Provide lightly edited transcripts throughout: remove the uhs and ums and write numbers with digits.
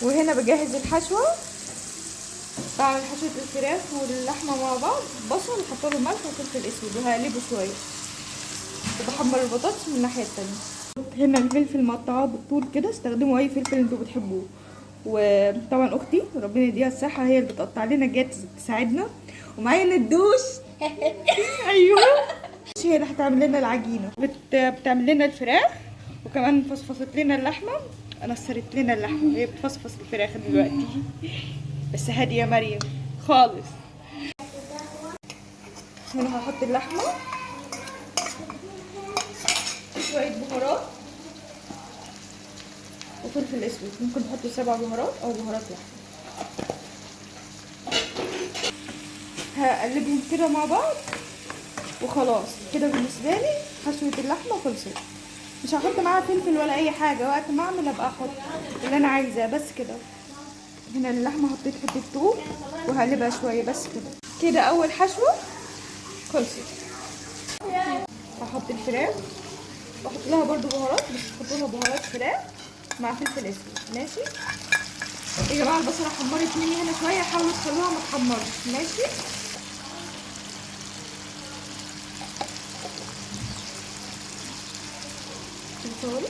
وهنا بجهز الحشوه، بعمل حشوه الفراخ واللحمه مع بعض، بصل وحط له ملح وفلفل اسود وهقلبه شويه، وبحمر البطاطس من الناحيه التانية. هنا الفلفل مقطعاه بالطول كده، استخدموا اي فلفل انتوا بتحبوه. وطبعا اختي ربنا يديها الصحه هي اللي بتقطع لنا جات تساعدنا، ومعايا ندوش ايوه هي اللي هتعمل لنا العجينه، بتعمل لنا الفراخ، وكمان فصفصت لنا اللحمه. انا سرت لنا اللحمه، هي بتفصفص الفراخ دلوقتي بس هاديه يا مريم خالص. هنا هحط اللحمه، شويه بهارات وفلفل اسود، ممكن تحطوا 7 بهارات او بهارات لحمه. هقلبهم كده مع بعض وخلاص كده. بالنسبه لي حشوه اللحمه خلصت، مش هحط معاها فلفل ولا اي حاجه، وقت ما اعمل ابقى احط اللي انا عايزاه بس كده. هنا اللحمه حطيت حته ثوم وهقلبها شويه بس كده. كده اول حشوه خلصت. هحط الفراخ واحط لها برده بهارات، بس تحطوا لها بهارات فراخ مع فلفل اسود. ماشي يا جماعه. البصله حمرت مني هنا شويه، حاولوا تخلوها ما تحمرش. ماشي الفطار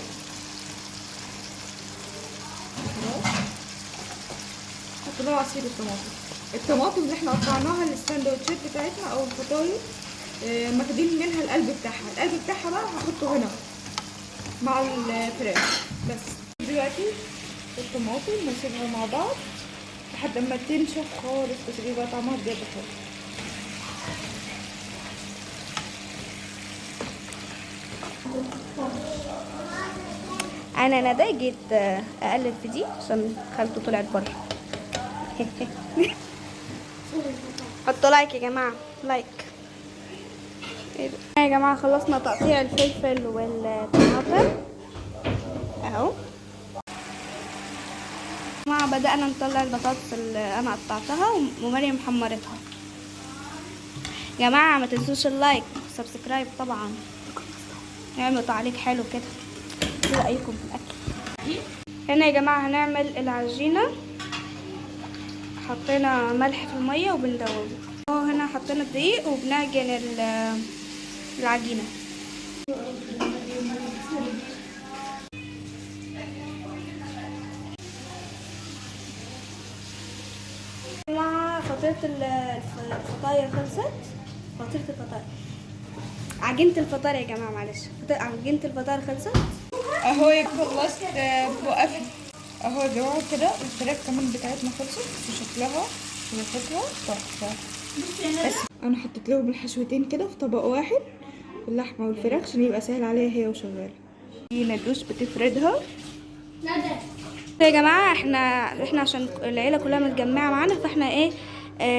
حط لها عصير الطماطم اللي احنا قطعناها للساندوتشات بتاعتنا او الفطاير، ماخدين منها القلب بتاعها بقى هحطه هنا مع الفراخ. بس دلوقتي الطماطم بنسيبها مع بعض لحد ما تنشف خالص، بس بيبقى طعمها بجد حلو. انا ندى جيت اقلب في دي عشان خالته طلعت بره. حطوا لايك يا جماعه، لايك. يا جماعه خلصنا تقطيع الفلفل والطماطم اهو. جماعه بدأنا نطلع البطاطس اللي انا قطعتها ومريم حمرتها. جماعه ما تنسوش اللايك والسبسكرايب طبعا، نعملوا تعليق حلو كده. ايه رايكم في الاكل؟ هنا يا جماعه هنعمل العجينه. حطينا ملح في الميه وبندوبه اهو. هنا حطينا الدقيق وبنعجن العجينه. مع فطيرة الفطاير خلصت. فطيرة الفطاير، عجينة الفطاير يا جماعة معلش، عجينة الفطاير خلصت اهو يا خلصت. وقفي اهو يا جماعه كده. الفراخ كمان بتاعتنا خلصت وشكلها وريحتها تحفه. بس انا حطيت لهم الحشوتين كده في طبق واحد، اللحمه والفراخ، عشان يبقى سهل عليها هي وشغاله. دي ندوش بتفردها. يا جماعة احنا عشان العيلة كلها متجمعة معانا، فاحنا ايه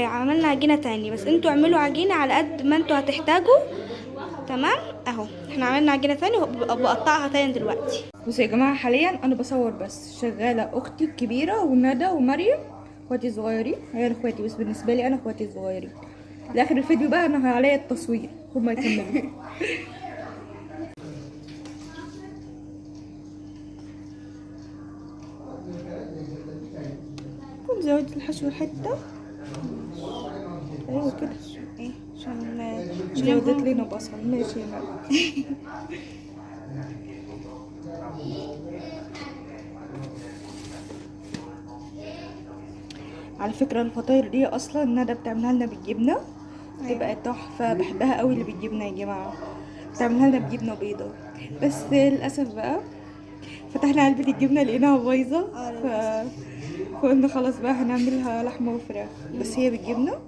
عملنا عجينة تاني، بس انتوا اعملوا عجينة على قد ما انتوا هتحتاجوا. تمام اهو احنا عملنا عجينة تاني وبقطعها تاني دلوقتي. بصوا يا جماعه حاليا انا بصور بس، شغاله اختي الكبيره وندى ومريم اخواتي الصغيرين، عيال اخواتي، بس بالنسبه لي انا اخواتي الصغيرين. لاخر الفيديو بقى انا عليا التصوير، هما يكملوا. كنت زودت الحشو حته ايوه كده. ايه عشان زودت لنا بصل. ماشي يا مريم. على فكرة الفطاير دي اصلا ندى بتعملها لنا بالجبنة، بتبقى تحفة، بحبها قوي اللي بالجبنة يا جماعة. بتعملها لنا بجبنة بيضة، بس للأسف بقى فتحنا علبة الجبنة لقيناها بايظة، فقلنا خلاص بقى هنعملها لحمة وفراخ، بس هي بالجبنة.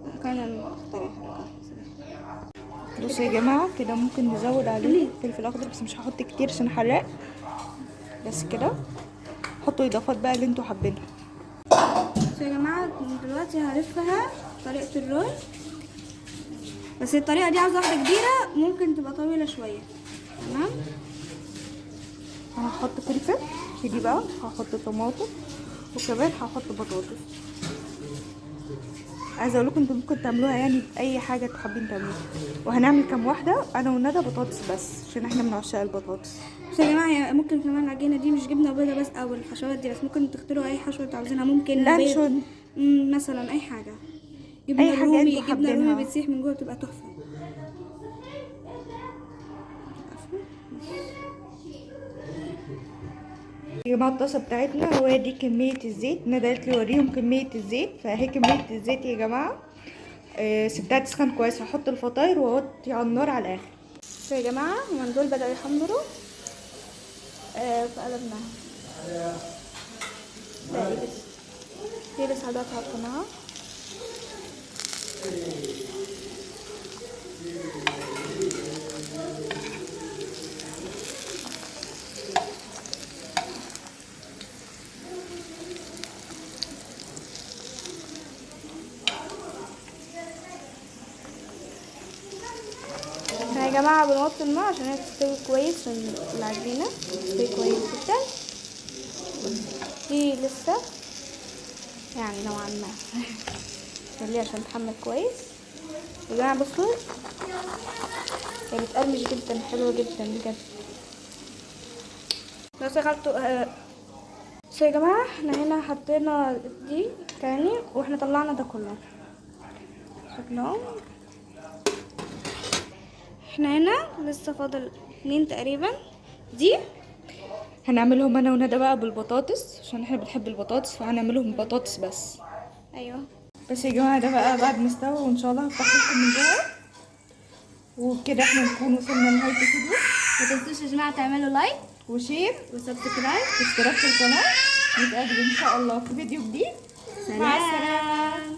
بصوا يا جماعة كده ممكن نزود عليه فلفل أخضر، بس مش هحط كتير عشان حراق، بس كده. حطوا إضافات بقى اللي انتوا حابينها. يا جماعة دلوقتي هلفها طريقة الرول، بس الطريقة دي عاوزة واحدة كبيرة، ممكن تبقى طويلة شوية. تمام. انا هحط فلفل في دي بقى، هحط طماطم، وكمان هحط بطاطس. عايزه اقول لكم انتوا ممكن تعملوها يعني باي حاجه انتوا حابين تعملوها. وهنعمل كام واحده انا وندى بطاطس بس، عشان احنا من عشاق البطاطس. بس يا جماعه ممكن كمان العجينه دي مش جبنه بيضه بس او الحشوات دي بس، ممكن تختاروا اي حشوه انتوا عاوزينها. ممكن لانشون. مثلا اي حاجه، أي جبنه حاجة رومي، انتوا جبنه رومي حابينها. بتسيح من جوه بتبقى تحفه. يا جماعه الطاسه بتاعتنا هو دي كميه الزيت. ندى قالت لي وريهم كميه الزيت، فاهي كميه الزيت يا جماعه. سبتها تسخن كويس، هحط الفطاير واوطي على النار على الاخر. يا جماعه هما دول بدأوا يحمروا، فقلبناها. لا دي لسه هدوقها على القناة. يا جماعة بنوطي النار عشان هي تستوي كويس، عشان العجينة تستوي كويس جدا. دي لسه يعني نوعا ما خليها عشان تحمل كويس. يا جماعة بصوا هي بتقرمش جدا، حلوة جدا بجد. لو شغلتوا يا جماعة احنا هنا حطينا دي تاني واحنا طلعنا ده كله شكلهم. احنا هنا لسه فاضل 2 تقريبا. دي هنعملهم انا وندى بقى بالبطاطس عشان احنا بنحب البطاطس، فهنعملهم بطاطس بس. ايوه بس يا جماعه ده بقى بعد ما استوى، وان شاء الله هفتح لكم من جوه. وبكده احنا نكون وصلنا لنهايه الفيديو. ما تنسوش يا جماعة تعملوا لايك وشير وسبسكرايب واشتراك في القناه. نتقابل ان شاء الله في فيديو جديد. مع السلامه.